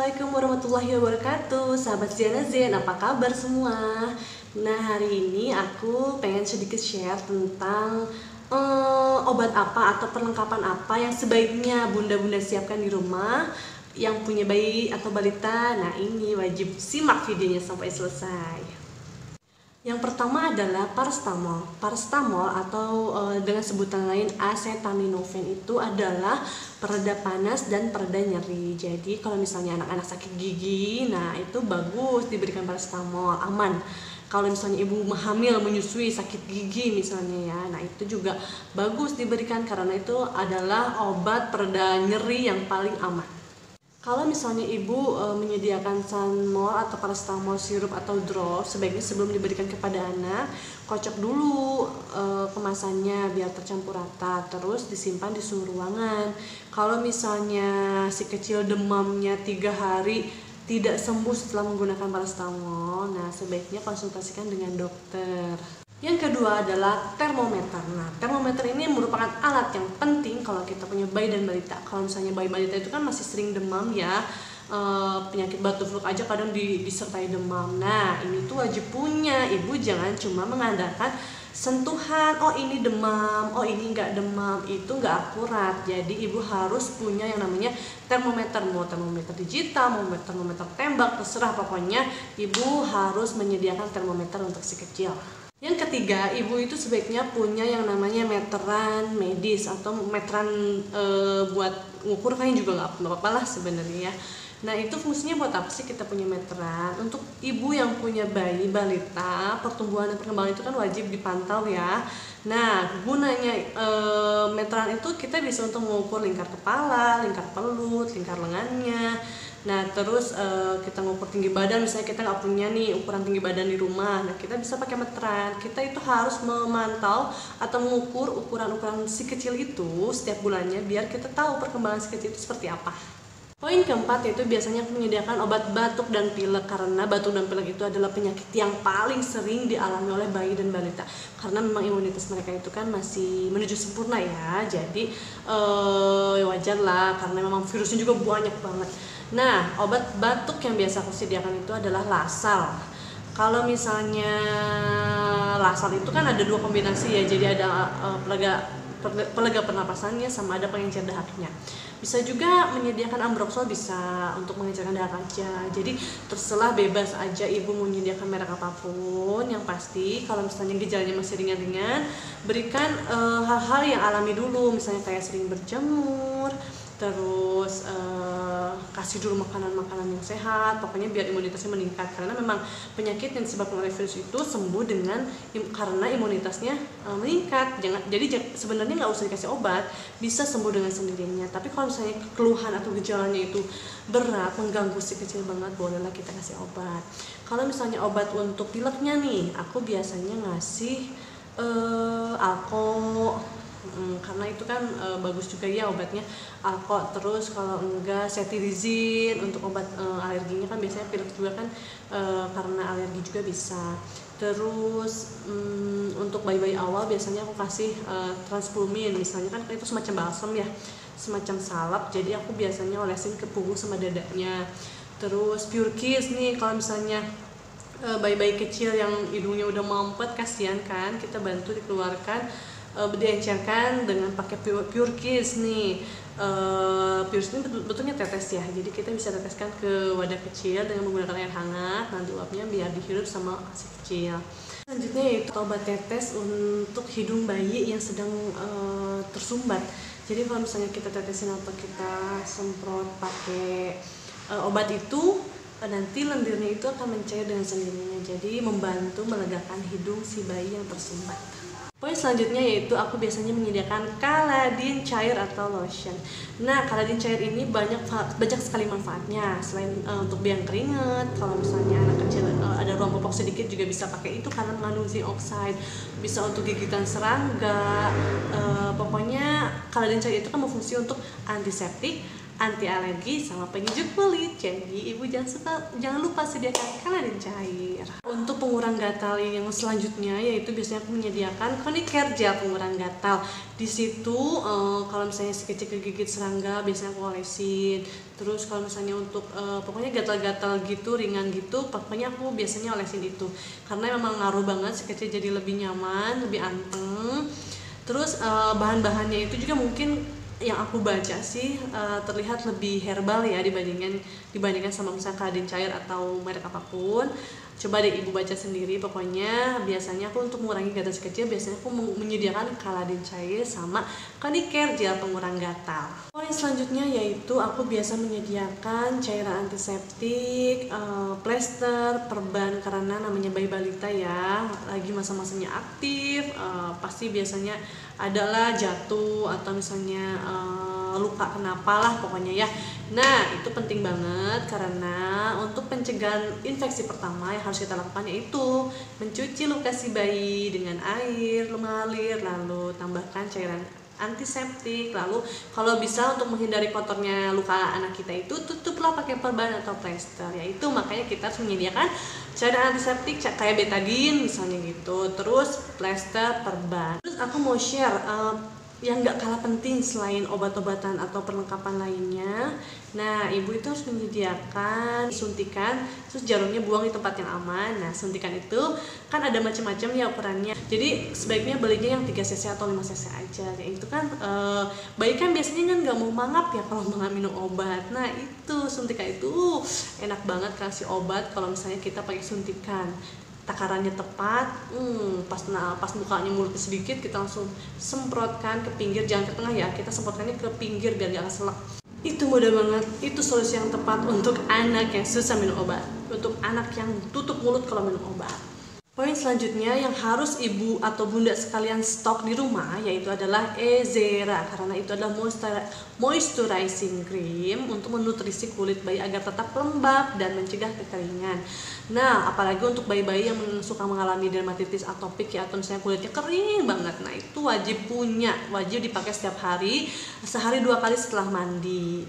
Assalamualaikum warahmatullahi wabarakatuh. Sahabat Ziana Zen, apa kabar semua? Nah, hari ini aku pengen sedikit share tentang obat apa atau perlengkapan apa yang sebaiknya bunda-bunda siapkan di rumah yang punya bayi atau balita. Nah, ini wajib simak videonya sampai selesai. Yang pertama adalah paracetamol. Paracetamol atau dengan sebutan lain acetaminophen itu adalah pereda panas dan pereda nyeri. Jadi kalau misalnya anak-anak sakit gigi, nah itu bagus diberikan paracetamol, aman. Kalau misalnya ibu hamil menyusui sakit gigi misalnya ya, nah itu juga bagus diberikan karena itu adalah obat pereda nyeri yang paling aman. Kalau misalnya ibu menyediakan Sanmol atau paracetamol sirup atau drop, sebaiknya sebelum diberikan kepada anak, kocok dulu kemasannya biar tercampur rata, terus disimpan di suhu ruangan. Kalau misalnya si kecil demamnya 3 hari tidak sembuh setelah menggunakan paracetamol, nah sebaiknya konsultasikan dengan dokter. Yang kedua adalah termometer. Nah, termometer ini merupakan alat yang penting kalau kita punya bayi dan balita. Kalau misalnya bayi balita itu kan masih sering demam ya, penyakit batuk flu aja kadang disertai demam. Nah, ini tuh wajib punya. Ibu jangan cuma mengandalkan sentuhan, oh ini demam, oh ini enggak demam, itu enggak akurat. Jadi ibu harus punya yang namanya termometer, mau termometer digital, mau termometer tembak, terserah, pokoknya ibu harus menyediakan termometer untuk si kecil. Yang ketiga, ibu itu sebaiknya punya yang namanya meteran medis atau meteran buat ngukur, kan juga nggak apa-apa lah sebenarnya ya. Nah, itu fungsinya buat apa sih kita punya meteran? Untuk ibu yang punya bayi balita, pertumbuhan dan perkembangan itu kan wajib dipantau ya. Nah, gunanya meteran itu kita bisa untuk mengukur lingkar kepala, lingkar perut, lingkar lengannya. Nah, terus kita ngukur tinggi badan, misalnya kita nggak punya nih ukuran tinggi badan di rumah, nah kita bisa pakai meteran. Kita itu harus memantau atau mengukur ukuran-ukuran si kecil itu setiap bulannya biar kita tahu perkembangan si kecil itu seperti apa. Poin keempat yaitu biasanya menyediakan obat batuk dan pilek, karena batuk dan pilek itu adalah penyakit yang paling sering dialami oleh bayi dan balita karena memang imunitas mereka itu kan masih menuju sempurna ya, jadi wajar lah karena memang virusnya juga banyak banget. Nah, obat batuk yang biasa aku sediakan itu adalah Lasal. Kalau misalnya Lasal itu kan ada 2 kombinasi ya, jadi ada pelega pernapasannya sama ada pengencer dahaknya. Bisa juga menyediakan Ambroxol, bisa untuk mengencerkan dahak aja. Jadi terserah, bebas aja ibu mau menyediakan merek apapun. Yang pasti kalau misalnya gejalanya masih ringan-ringan, berikan hal-hal yang alami dulu, misalnya kayak sering berjemur, terus kasih dulu makanan-makanan yang sehat, pokoknya biar imunitasnya meningkat, karena memang penyakit yang disebabkan oleh virus itu sembuh karena imunitasnya meningkat. Jadi sebenarnya nggak usah dikasih obat, bisa sembuh dengan sendirinya. Tapi kalau misalnya keluhan atau gejalanya itu berat, mengganggu si kecil banget, bolehlah kita kasih obat. Kalau misalnya obat untuk pileknya nih, aku biasanya ngasih Alko, karena itu kan bagus juga ya obatnya, Alko. Terus kalau enggak cetirizine untuk obat alerginya, kan biasanya pilek juga kan karena alergi juga bisa. Terus untuk bayi-bayi awal biasanya aku kasih Transflumin, misalnya kan itu semacam balsam ya, semacam salep, jadi aku biasanya olesin ke punggung sama dadanya. Terus Pure Kiss nih, kalau misalnya bayi-bayi kecil yang hidungnya udah mampet, kasihan kan, kita bantu dikeluarkan, diencerkan dengan pakai Pure Kiss nih. Pure Kiss ini betulnya tetes ya, jadi kita bisa teteskan ke wadah kecil dengan menggunakan air hangat, nanti uapnya biar dihirup sama si kecil. Selanjutnya yaitu obat tetes untuk hidung bayi yang sedang tersumbat. Jadi kalau misalnya kita tetesin atau kita semprot pakai obat itu, nanti lendirnya itu akan mencair dengan sendirinya, jadi membantu melegakan hidung si bayi yang tersumbat. Poin selanjutnya yaitu aku biasanya menyediakan Caladin cair atau lotion. Nah, Caladin cair ini banyak sekali manfaatnya. Selain untuk biang keringat, kalau misalnya anak kecil ada ruang popok sedikit juga bisa pakai itu karena mengandung zinc oxide. Bisa untuk gigitan serangga. Pokoknya Caladin cair itu kan berfungsi untuk antiseptik, anti alergi sama penyejuk kulit. Jadi ibu jangan lupa sediakan Caladin cair. Untuk pengurang gatal yang selanjutnya yaitu biasanya aku menyediakan Conicare gel pengurang gatal. Di situ kalau misalnya si kecil kegigit serangga biasanya aku olesin. Terus kalau misalnya untuk pokoknya gatal-gatal gitu ringan gitu, pokoknya aku biasanya olesin itu karena memang ngaruh banget si kecil jadi lebih nyaman, lebih anteng. Terus bahan-bahannya itu juga mungkin yang aku baca sih terlihat lebih herbal ya dibandingkan sama misalnya Caladin cair atau merek apapun. Coba deh ibu baca sendiri. Pokoknya biasanya aku untuk mengurangi gatal si kecil biasanya aku menyediakan Caladin cair sama Conicare gel pengurang gatal. Poin selanjutnya yaitu aku biasa menyediakan cairan antiseptik, plester, perban karena namanya bayi balita ya, lagi masa-masanya aktif, pasti biasanya adalah jatuh atau misalnya luka kenapa lah pokoknya ya. Nah itu penting banget karena untuk pencegahan infeksi pertama yang harus kita lakukan yaitu mencuci luka si bayi dengan air mengalir, lalu tambahkan cairan antiseptik, lalu kalau bisa untuk menghindari kotornya luka anak kita itu tutuplah pakai perban atau plester. Yaitu makanya kita harus menyediakan cairan antiseptik kayak betadine misalnya gitu, terus plester, perban. Terus aku mau share yang gak kalah penting selain obat-obatan atau perlengkapan lainnya. Nah ibu itu harus menyediakan suntikan, terus jarumnya buang di tempat yang aman. Nah suntikan itu kan ada macam-macam ya ukurannya, jadi sebaiknya belinya yang 3 cc atau 5 cc aja. Ya, itu kan bayi kan biasanya kan gak mau mangap ya kalau nggak minum obat. Nah itu suntikan itu enak banget kasih obat kalau misalnya kita pakai suntikan, takarannya tepat, pas mukanya mulutnya sedikit kita langsung semprotkan ke pinggir, jangan ke tengah ya, kita semprotkannya ke pinggir biar gak keselak. Itu mudah banget, itu solusi yang tepat untuk anak yang susah minum obat, untuk anak yang tutup mulut kalau minum obat. Poin selanjutnya yang harus ibu atau bunda sekalian stok di rumah yaitu adalah Ezera, karena itu adalah moisturizing cream untuk menutrisi kulit bayi agar tetap lembab dan mencegah kekeringan. Nah apalagi untuk bayi-bayi yang suka mengalami dermatitis atopik ya, atau misalnya kulitnya kering banget, nah itu wajib dipakai setiap hari, sehari 2 kali setelah mandi.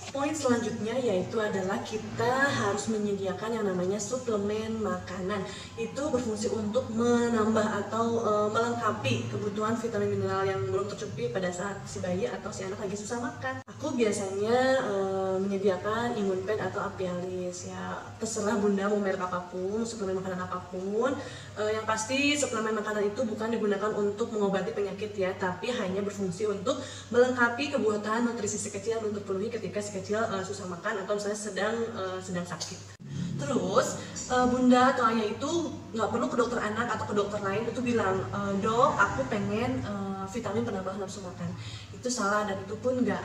Poin selanjutnya yaitu adalah kita harus menyediakan yang namanya suplemen makanan. Itu berfungsi untuk menambah atau melengkapi kebutuhan vitamin mineral yang belum tercukupi pada saat si bayi atau si anak lagi susah makan. Aku biasanya menyediakan Immunpen atau Apialis ya, terserah bunda mau merek apapun, suplemen makanan apapun. Yang pasti suplemen makanan itu bukan digunakan untuk mengobati penyakit ya, tapi hanya berfungsi untuk melengkapi kebutuhan nutrisi si kecil yang belum terpenuhi ketika si kecil susah makan atau misalnya sedang sakit. Terus bunda atau ayah itu nggak perlu ke dokter anak atau ke dokter lain itu bilang, dok aku pengen vitamin penambah nafsu makan. Itu salah, dan itu pun nggak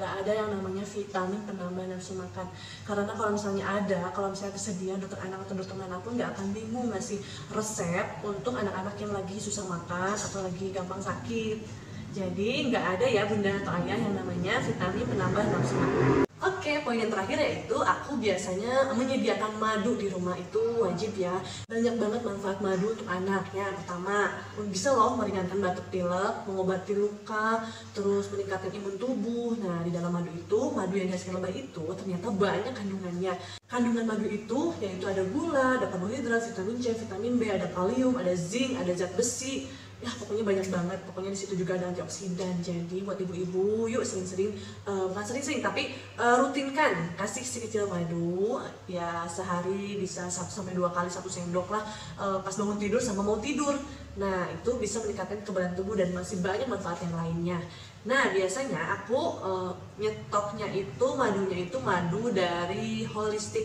ada yang namanya vitamin penambah nafsu makan. Karena kalau misalnya tersedia, dokter anak atau dokter manapun nggak akan bingung ngasih resep untuk anak-anak yang lagi susah makan atau lagi gampang sakit. Jadi nggak ada ya bunda atau ayah yang namanya vitamin penambah nafsu makan. Oke, poin yang terakhir yaitu aku biasanya menyediakan madu di rumah, itu wajib ya. Banyak banget manfaat madu untuk anak ya. Pertama, bisa loh meringankan batuk pilek, mengobati luka, terus meningkatkan imun tubuh. Nah, di dalam madu yang dihasilkan bayi itu ternyata banyak kandungannya. Kandungan madu itu yaitu ada gula, ada karbohidrat, vitamin C, vitamin B, ada kalium, ada zinc, ada zat besi. Ya pokoknya banyak banget, pokoknya di situ juga ada antioksidan. Jadi buat ibu-ibu yuk bukan sering-sering tapi rutinkan kasih si kecil madu ya, sehari bisa 1-2 kali 1 sendok lah, pas bangun tidur sama mau tidur. Nah itu bisa meningkatkan kekebalan tubuh dan masih banyak manfaat yang lainnya. Nah biasanya aku nyetoknya itu madunya itu madu dari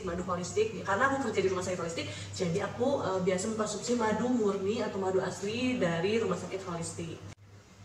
madu holistik karena aku kerja di rumah sakit holistik. Jadi aku biasa mengkonsumsi madu murni atau madu asli dari rumah sakit holistik.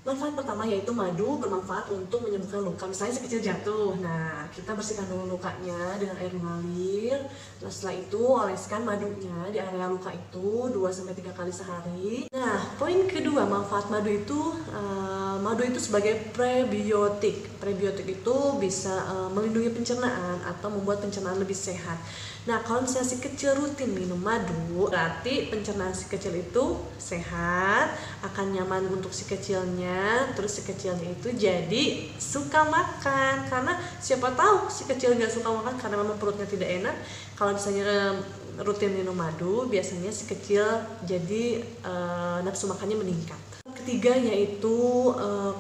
Manfaat pertama yaitu madu bermanfaat untuk menyembuhkan luka. Misalnya si kecil jatuh, nah kita bersihkan dulu lukanya dengan air mengalir. Nah setelah itu oleskan madunya di area luka itu 2-3 kali sehari. Nah poin kedua manfaat madu itu sebagai prebiotik. Prebiotik itu bisa melindungi pencernaan atau membuat pencernaan lebih sehat. Nah kalau misalnya si kecil rutin minum madu, berarti pencernaan si kecil itu sehat, akan nyaman untuk si kecilnya, kecilnya, terus si kecilnya itu jadi suka makan. Karena siapa tahu si kecil nggak suka makan karena memang perutnya tidak enak. Kalau misalnya rutin minum madu, biasanya si kecil jadi nafsu makannya meningkat. Ketiga yaitu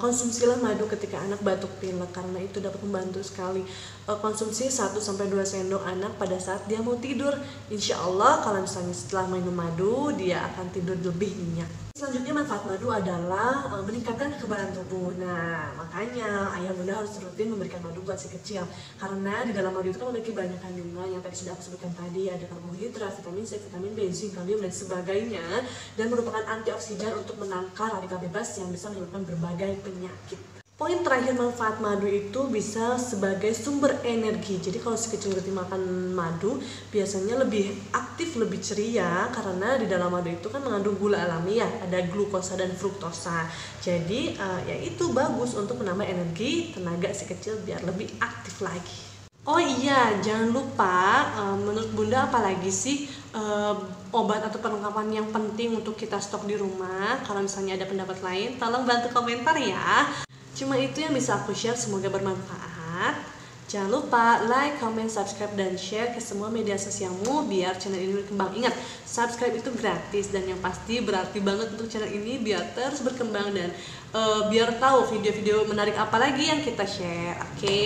konsumsilah madu ketika anak batuk pilek, karena itu dapat membantu sekali. Konsumsi 1-2 sendok anak pada saat dia mau tidur. Insya Allah kalau misalnya setelah minum madu dia akan tidur lebih nyenyak. Selanjutnya manfaat madu adalah meningkatkan kekebalan tubuh. Nah, makanya ayah bunda harus rutin memberikan madu buat si kecil. Karena di dalam madu itu kan memiliki banyak kandungan yang tadi sudah aku sebutkan tadi. Ada karbohidrat, vitamin C, vitamin B, zinc, kalium, dan sebagainya. Dan merupakan antioksidan untuk menangkal radikal bebas yang bisa menyebabkan berbagai penyakit. Poin terakhir, manfaat madu itu bisa sebagai sumber energi. Jadi kalau si kecil rutin makan madu, biasanya lebih aktif, lebih ceria, karena di dalam madu itu kan mengandung gula alami ya, ada glukosa dan fruktosa. Jadi ya itu bagus untuk menambah energi, tenaga si kecil biar lebih aktif lagi. Oh iya, jangan lupa, menurut Bunda apalagi sih obat atau perlengkapan yang penting untuk kita stok di rumah? Kalau misalnya ada pendapat lain, tolong bantu komentar ya. Cuma itu yang bisa aku share, semoga bermanfaat. Jangan lupa like, comment, subscribe, dan share ke semua media sosialmu biar channel ini berkembang. Ingat, subscribe itu gratis dan yang pasti berarti banget untuk channel ini biar terus berkembang dan biar tahu video-video menarik apa lagi yang kita share. Oke?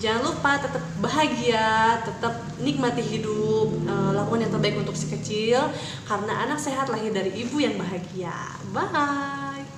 Jangan lupa tetap bahagia, tetap nikmati hidup, lakukan yang terbaik untuk si kecil, karena anak sehat lahir dari ibu yang bahagia. Bye!